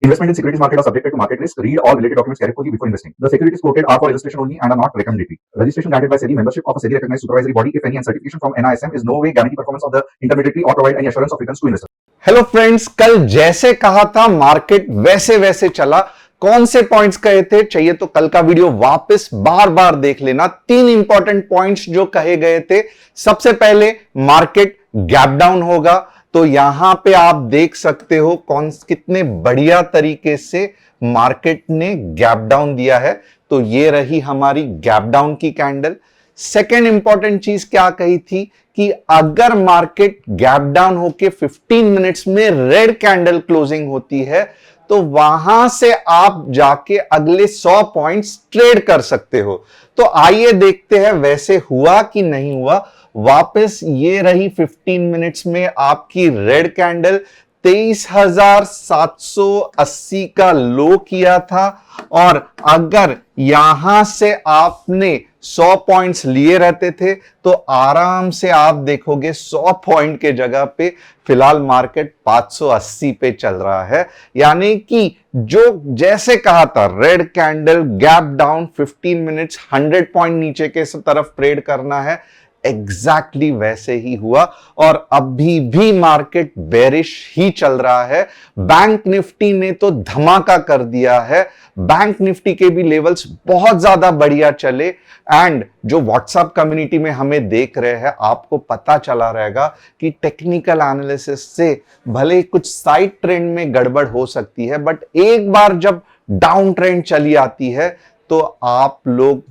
Investment in securities market are subjected to market risk. Read all related documents carefully before investing. The securities quoted are for illustration only and are not recommendatory. Registration granted by SEBI. Membership of a SEBI recognized supervisory body, if any, and certification from NISM is no way guarantee performance of the intermediary or provide any assurance of returns to investor. Hello friends, कल जैसे कहा था market वैसे वैसे चला। कौन से points कहे थे, चाहिए तो कल का वीडियो वापस बार बार देख लेना। तीन इंपॉर्टेंट पॉइंट्स जो कहे गए थे। सबसे पहले मार्केट गैप डाउन होगा, तो यहां पे आप देख सकते हो कितने बढ़िया तरीके से मार्केट ने गैप डाउन दिया है। तो ये रही हमारी गैप डाउन की कैंडल। सेकेंड इंपॉर्टेंट चीज क्या कही थी कि अगर मार्केट गैप डाउन होके 15 मिनट्स में रेड कैंडल क्लोजिंग होती है तो वहां से आप जाके अगले 100 पॉइंट्स ट्रेड कर सकते हो। तो आइए देखते हैं वैसे हुआ कि नहीं हुआ। वापस ये रही 15 मिनट्स में आपकी रेड कैंडल। 23,780 का लो किया था, और अगर यहां से आपने 100 पॉइंट्स लिए रहते थे तो आराम से आप देखोगे 100 पॉइंट के जगह पे फिलहाल मार्केट 580 पे चल रहा है। यानी कि जो जैसे कहा था red candle gap down 15 minutes 100 point नीचे के तरफ ट्रेड करना है, एग्जैक्टली वैसे ही हुआ। और अभी भी मार्केट बेरिश ही चल रहा है। बैंक निफ्टी ने तो धमाका कर दिया है। बैंक निफ्टी के भी लेवल्स बहुत ज्यादा बढ़िया चले। एंड जो व्हाट्सएप कम्युनिटी में हमें देख रहे हैं, आपको पता चला रहेगा कि टेक्निकल एनालिसिस से भले कुछ साइड ट्रेंड में गड़बड़ हो सकती है, बट एक बार जब डाउन ट्रेंड चली आती है तो आप लोग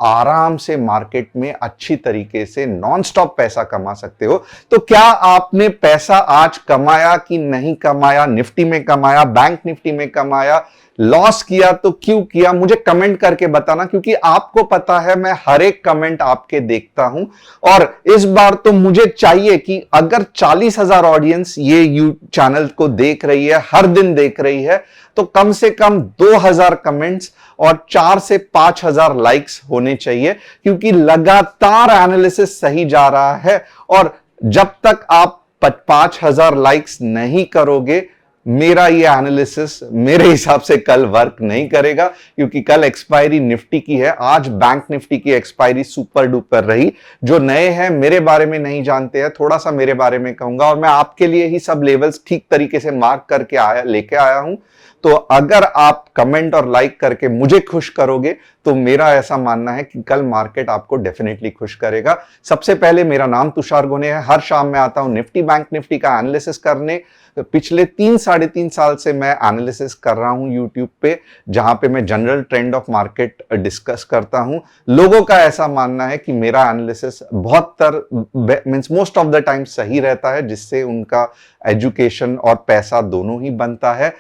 आराम से मार्केट में अच्छी तरीके से नॉन स्टॉप पैसा कमा सकते हो। तो क्या आपने पैसा आज कमाया कि नहीं कमाया? निफ्टी में कमाया, बैंक निफ्टी में कमाया, लॉस किया तो क्यों किया? मुझे कमेंट करके बताना, क्योंकि आपको पता है मैं हर एक कमेंट आपके देखता हूं। और इस बार तो मुझे चाहिए कि अगर 40,000 ऑडियंस ये चैनल को देख रही है, हर दिन देख रही है, तो कम से कम 2,000 कमेंट्स और 4 से 5,000 लाइक्स होने चाहिए, क्योंकि लगातार एनालिसिस सही जा रहा है। और जब तक आप 5,000 लाइक्स नहीं करोगे, मेरा ये एनालिसिस मेरे हिसाब से कल वर्क नहीं करेगा, क्योंकि कल एक्सपायरी निफ्टी की है। आज बैंक निफ्टी की एक्सपायरी सुपर डुपर रही। जो नए हैं, मेरे बारे में नहीं जानते हैं, थोड़ा सा मेरे बारे में कहूंगा, और मैं आपके लिए ही सब लेवल्स ठीक तरीके से मार्क करके लेके आया हूं। तो अगर आप कमेंट और लाइक करके मुझे खुश करोगे तो मेरा ऐसा मानना है कि कल मार्केट आपको डेफिनेटली खुश करेगा। सबसे पहले, मेरा नाम तुषार गोने है। हर शाम में आता हूं निफ्टी बैंक निफ्टी का एनालिसिस करने। पिछले 3-3.5 साल से मैं एनालिसिस कर रहा हूं यूट्यूब पे, जहां पे मैं general trend of market discuss करता हूं। लोगों का ऐसा मानना है कि मेरा analysis most of the time सही रहता है, जिससे उनका एजुकेशन और पैसा दोनों ही बनता है।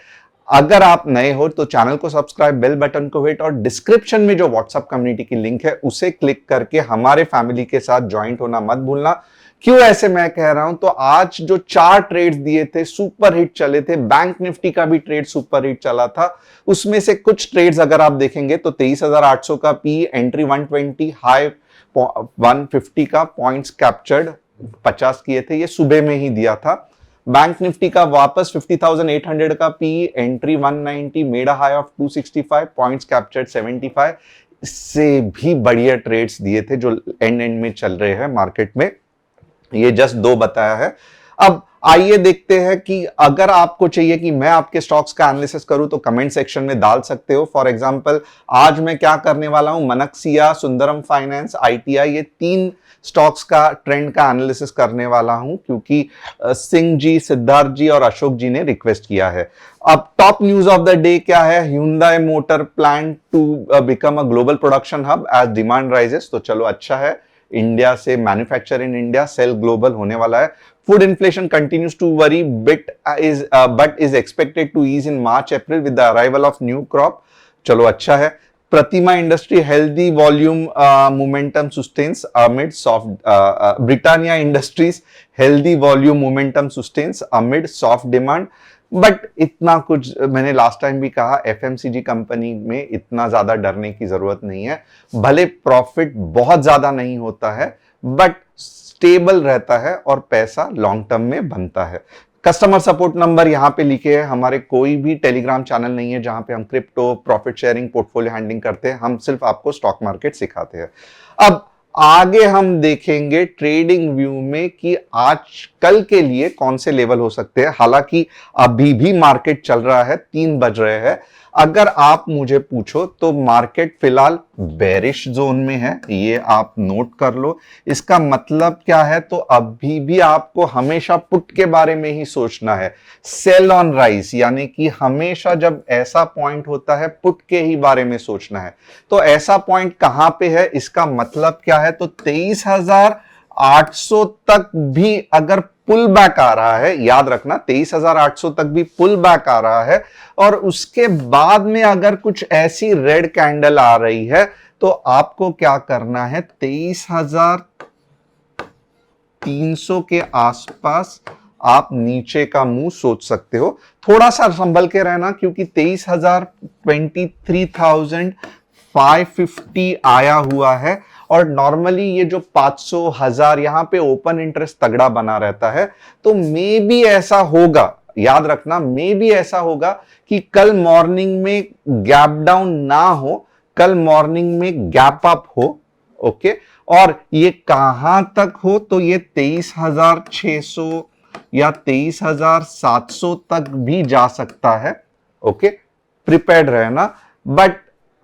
अगर आप नए हो तो चैनल को सब्सक्राइब, बेल बटन को हिट, और डिस्क्रिप्शन में जो व्हाट्सएप कम्युनिटी की लिंक है उसे क्लिक करके हमारे फैमिली के साथ ज्वाइंट होना मत भूलना। क्यों ऐसे मैं कह रहा हूं? तो आज जो 4 ट्रेड्स दिए थे, सुपर हिट चले थे। बैंक निफ्टी का भी ट्रेड सुपर हिट चला था। उसमें से कुछ ट्रेड्स अगर आप देखेंगे तो 23,800 का पी, एंट्री 120, हाई 150 का, पॉइंट्स कैप्चर्ड 50 किए थे। ये सुबह में ही दिया था। बैंक निफ्टी का वापस 50,800 का P, entry 190, made a high of 265, points captured 75। इससे भी बढ़िया ट्रेड्स दिए थे जो एंड में चल रहे हैं मार्केट में। ये जस्ट 2 बताया है। अब आइए देखते हैं कि अगर आपको चाहिए कि मैं आपके स्टॉक्स का एनालिसिस करूं तो कमेंट सेक्शन में डाल सकते हो। फॉर एग्जांपल, आज मैं क्या करने वाला हूं, मनक्सिया, सुंदरम फाइनेंस, ITI, ये 3 स्टॉक्स का ट्रेंड का एनालिसिस करने वाला हूं, क्योंकि सिंह जी, सिद्धार्थ जी और अशोक जी ने रिक्वेस्ट किया है। अब top news of the day क्या है? Hyundai motor plan to become a global production hub as demand rises. तो चलो, अच्छा है। इंडिया से manufacture in India, sell global होने वाला है। Food inflation continues to worry but is expected to ease in March April with the arrival of new crop. चलो, अच्छा है। प्रतिमा industry healthy volume momentum sustains amid soft. Britannia Industries healthy volume momentum sustains amid soft demand. But इतना कुछ मैंने last time भी कहा, FMCG company में इतना ज्यादा डरने की जरूरत नहीं है। भले प्रॉफिट बहुत ज्यादा नहीं होता है, बट स्टेबल रहता है और पैसा लॉन्ग टर्म में बनता है। कस्टमर सपोर्ट नंबर यहाँ पे लिखे है। हमारे कोई भी टेलीग्राम चैनल नहीं है जहां पे हम crypto, profit sharing, portfolio handling करते हैं। हम सिर्फ आपको स्टॉक मार्केट सिखाते हैं। अब आगे हम देखेंगे ट्रेडिंग व्यू में कि आज कल के लिए कौन से लेवल हो सकते हैं। हालांकि अभी भी मार्केट चल रहा है, 3 बज रहे हैं। अगर आप मुझे पूछो तो मार्केट फिलहाल बेरिश जोन में है, ये आप नोट कर लो। इसका मतलब क्या है, तो अभी भी आपको हमेशा पुट के बारे में ही सोचना है, सेल ऑन राइज, यानी कि हमेशा जब ऐसा पॉइंट होता है पुट के ही बारे में सोचना है। तो ऐसा पॉइंट कहां पे है, इसका मतलब क्या है, तो 23,800 तक भी अगर पुल बैक आ रहा है, याद रखना 23,800 तक भी पुल बैक आ रहा है, और उसके बाद में अगर कुछ ऐसी रेड कैंडल आ रही है तो आपको क्या करना है, 23,300 के आसपास आप नीचे का मुंह सोच सकते हो। थोड़ा सा संभल के रहना, क्योंकि 23,550 आया हुआ है, और नॉर्मली ये जो 500, 1000 यहां पे ओपन इंटरेस्ट तगड़ा बना रहता है। तो मे बी ऐसा होगा, याद रखना, मे बी ऐसा होगा कि कल मॉर्निंग में गैप डाउन ना हो, कल मॉर्निंग में गैप अप हो। ओके, और ये कहां तक हो, तो ये 23,600 या 23,700 तक भी जा सकता है। ओके, प्रिपेयर्ड रहना। But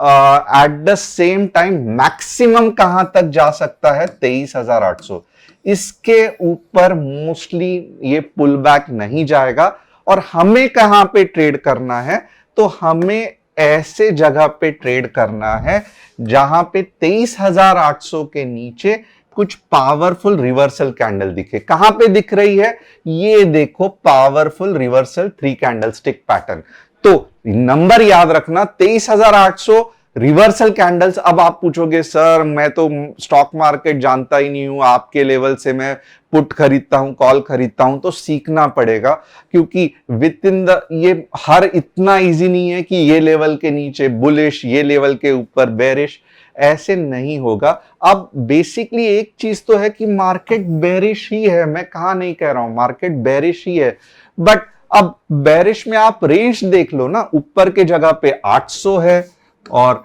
at the same time maximum कहां तक जा सकता है, 23,800। इसके ऊपर मोस्टली ये पुल बैक नहीं जाएगा। और हमें कहां पे ट्रेड करना है, तो हमें ऐसे जगह पे ट्रेड करना है जहां पे 23,800 के नीचे कुछ पावरफुल रिवर्सल कैंडल दिखे। कहां पे दिख रही है, ये देखो, पावरफुल रिवर्सल 3 कैंडलस्टिक पैटर्न। तो नंबर याद रखना, 23,800 रिवर्सल कैंडल्स। अब आप पूछोगे सर मैं तो स्टॉक मार्केट जानता ही नहीं हूं, आपके लेवल से मैं पुट खरीदता हूं, कॉल खरीदता हूं, तो सीखना पड़ेगा, क्योंकि विद इन द ये हर इतना इजी नहीं है कि ये लेवल के नीचे बुलिश, ये लेवल के ऊपर बेरिश, ऐसे नहीं होगा। अब बेसिकली एक चीज तो है कि मार्केट बेरिश ही है, मैं कहा नहीं कह रहा हूं मार्केट बेरिश ही है, बट अब बेरिश में आप रेंज देख लो ना, ऊपर के जगह पे 800 है और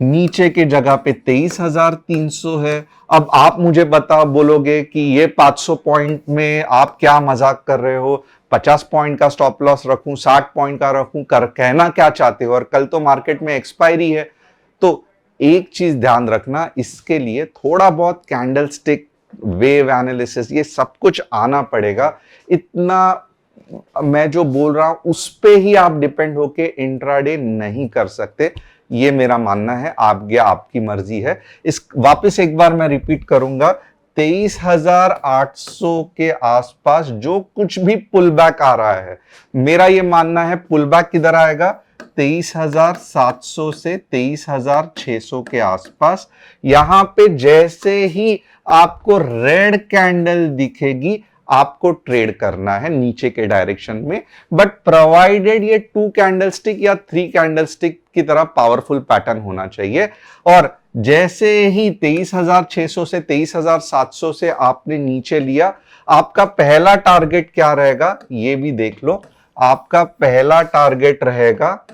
नीचे के जगह पे 23,300 है। अब आप मुझे बोलोगे कि ये 500 पॉइंट में आप क्या मजाक कर रहे हो, 50 पॉइंट का स्टॉप लॉस रखूं, 60 पॉइंट का रखूं, कहना क्या चाहते हो, और कल तो मार्केट में एक्सपायरी है। तो एक चीज ध्यान रखना, इसके लिए थोड़ा बहुत कैंडलस्टिक, वेव एनालिसिस, ये सब कुछ आना पड़ेगा। इतना मैं जो बोल रहा हूं उस पे ही आप डिपेंड होके इंट्राडे नहीं कर सकते, ये मेरा मानना है। आपकी मर्जी है। इस वापस एक बार मैं रिपीट करूंगा, 23,800 के आसपास जो कुछ भी पुल बैक आ रहा है, मेरा ये मानना है पुल बैक किधर आएगा, 23,700 से 23,600 के आसपास। यहां पे जैसे ही आपको रेड कैंडल दिखेगी आपको ट्रेड करना है नीचे के डायरेक्शन में, बट प्रोवाइडेड ये 2 कैंडलस्टिक या 3 कैंडलस्टिक की तरह पावरफुल पैटर्न होना चाहिए। और जैसे ही 23,600 से 23,700 से आपने नीचे लिया, आपका पहला टारगेट क्या रहेगा, ये भी देख लो। आपका पहला टारगेट रहेगा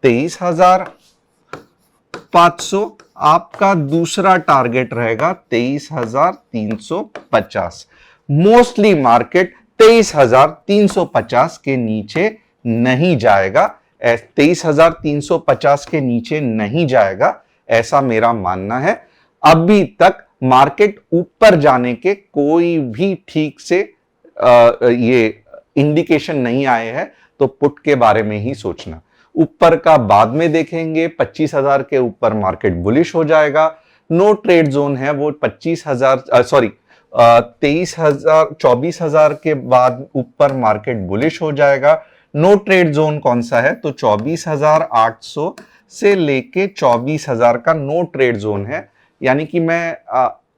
23,500, आपका दूसरा टारगेट रहेगा 23,350। मोस्टली मार्केट 23,350 के नीचे नहीं जाएगा, 23,350 के नीचे नहीं जाएगा, ऐसा मेरा मानना है। अभी तक मार्केट ऊपर जाने के कोई भी ठीक से ये इंडिकेशन नहीं आए हैं, तो पुट के बारे में ही सोचना। ऊपर का बाद में देखेंगे, 25,000 के ऊपर मार्केट बुलिश हो जाएगा। नो ट्रेड जोन है वो 24,000 के बाद ऊपर मार्केट बुलिश हो जाएगा। नो ट्रेड जोन कौन सा है, तो 24,800 से लेके 24,000 का नो ट्रेड जोन है। यानी कि मैं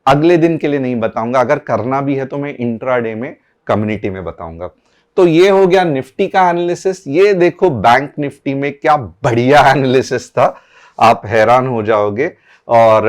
अगले दिन के लिए नहीं बताऊंगा, अगर करना भी है तो मैं इंट्राडे में कम्युनिटी में बताऊंगा। तो ये हो गया निफ्टी का एनालिसिस। ये देखो बैंक निफ्टी में क्या बढ़िया एनालिसिस था, आप हैरान हो जाओगे। और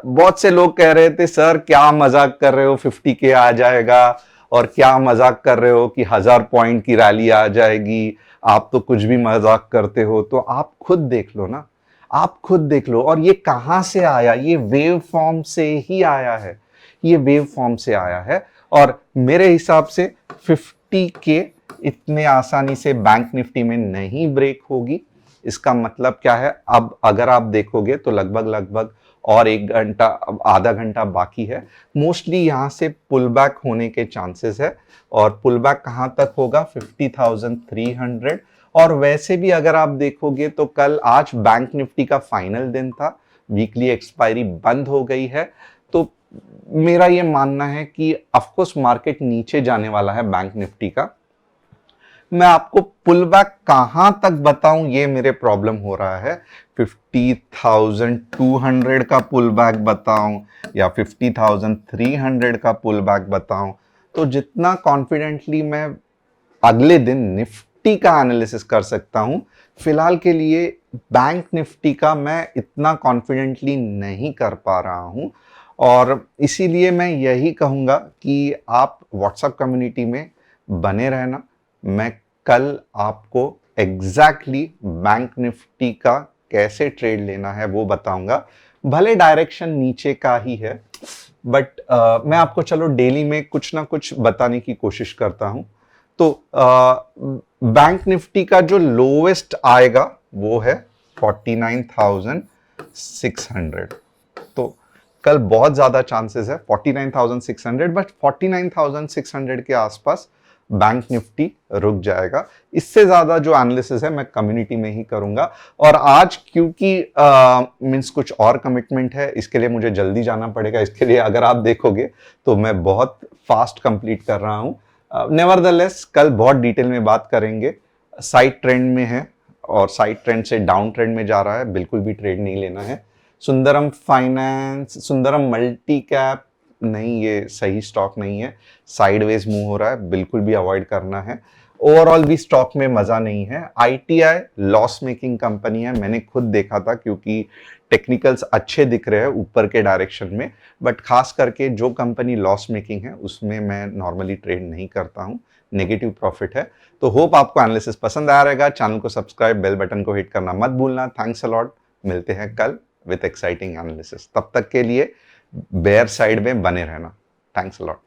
बहुत से लोग कह रहे थे सर क्या मजाक कर रहे हो, 50K आ जाएगा और क्या मजाक कर रहे हो कि 1000 पॉइंट की रैली आ जाएगी, आप तो कुछ भी मजाक करते हो। तो आप खुद देख लो ना, आप खुद देख लो। और ये कहां से आया? ये वेव फॉर्म से ही आया है, ये वेव फॉर्म से आया है। और मेरे हिसाब से 50 के इतने आसानी से बैंक निफ्टी में नहीं ब्रेक होगी। इसका मतलब क्या है? अब अगर आप देखोगे तो लगभग और 1 घंटा, आधा घंटा बाकी है। मोस्टली यहां से पुल बैक होने के चांसेस है। और पुल बैक कहां तक होगा? 50,300। और वैसे भी अगर आप देखोगे तो आज बैंक निफ्टी का फाइनल दिन था, वीकली एक्सपायरी बंद हो गई है। तो मेरा ये मानना है कि ऑफकोर्स मार्केट नीचे जाने वाला है बैंक निफ्टी का। मैं आपको पुल बैक कहां तक बताऊं, ये मेरे प्रॉब्लम हो रहा है। 50,200 का पुल बैक बताऊं या 50,300 का पुल बैक बताऊं। तो जितना कॉन्फिडेंटली मैं अगले दिन निफ्टी का एनालिसिस कर सकता हूं, फिलहाल के लिए बैंक निफ्टी का मैं इतना कॉन्फिडेंटली नहीं कर पा रहा हूं। और इसीलिए मैं यही कहूंगा कि आप व्हाट्सएप कम्युनिटी में बने रहना। मैं कल आपको एग्जैक्टली बैंक निफ्टी का कैसे ट्रेड लेना है वो बताऊंगा। भले डायरेक्शन नीचे का ही है, बट मैं आपको चलो डेली में कुछ ना कुछ बताने की कोशिश करता हूं। तो बैंक निफ्टी का जो लोवेस्ट आएगा वो है 49,600। तो कल बहुत ज्यादा चांसेस है 49,600, बट 49,600 के आसपास बैंक निफ्टी रुक जाएगा। इससे ज्यादा जो एनालिसिस है मैं कम्युनिटी में ही करूंगा। और आज क्योंकि मींस कुछ और कमिटमेंट है, इसके लिए मुझे जल्दी जाना पड़ेगा। इसके लिए अगर आप देखोगे तो मैं बहुत फास्ट कंप्लीट कर रहा हूं। नेवरदलेस कल बहुत डिटेल में बात करेंगे। साइड ट्रेंड में है और साइड ट्रेंड से डाउन ट्रेंड में जा रहा है, बिल्कुल भी ट्रेड नहीं लेना है। Sundaram finance, Sundaram multi cap नहीं, ये सही स्टॉक नहीं है, साइडवेज मूव हो रहा है, बिल्कुल भी अवॉइड करना है। ओवरऑल भी स्टॉक में मजा नहीं है। आईटीआई लॉस मेकिंग कंपनी है, मैंने खुद देखा था, क्योंकि टेक्निकल्स अच्छे दिख रहे हैं ऊपर के डायरेक्शन में, बट खास करके जो कंपनी लॉस मेकिंग है उसमें मैं नॉर्मली ट्रेड नहीं करता हूं, नेगेटिव प्रॉफिट है। तो होप आपको एनालिसिस पसंद आया रहेगा। चैनल को सब्सक्राइब, बेल बटन को हिट करना मत भूलना। थैंक्स अ लॉट, मिलते हैं कल विथ एक्साइटिंग एनालिसिस। तब तक के लिए बेयर साइड में बने रहना। Thanks a lot.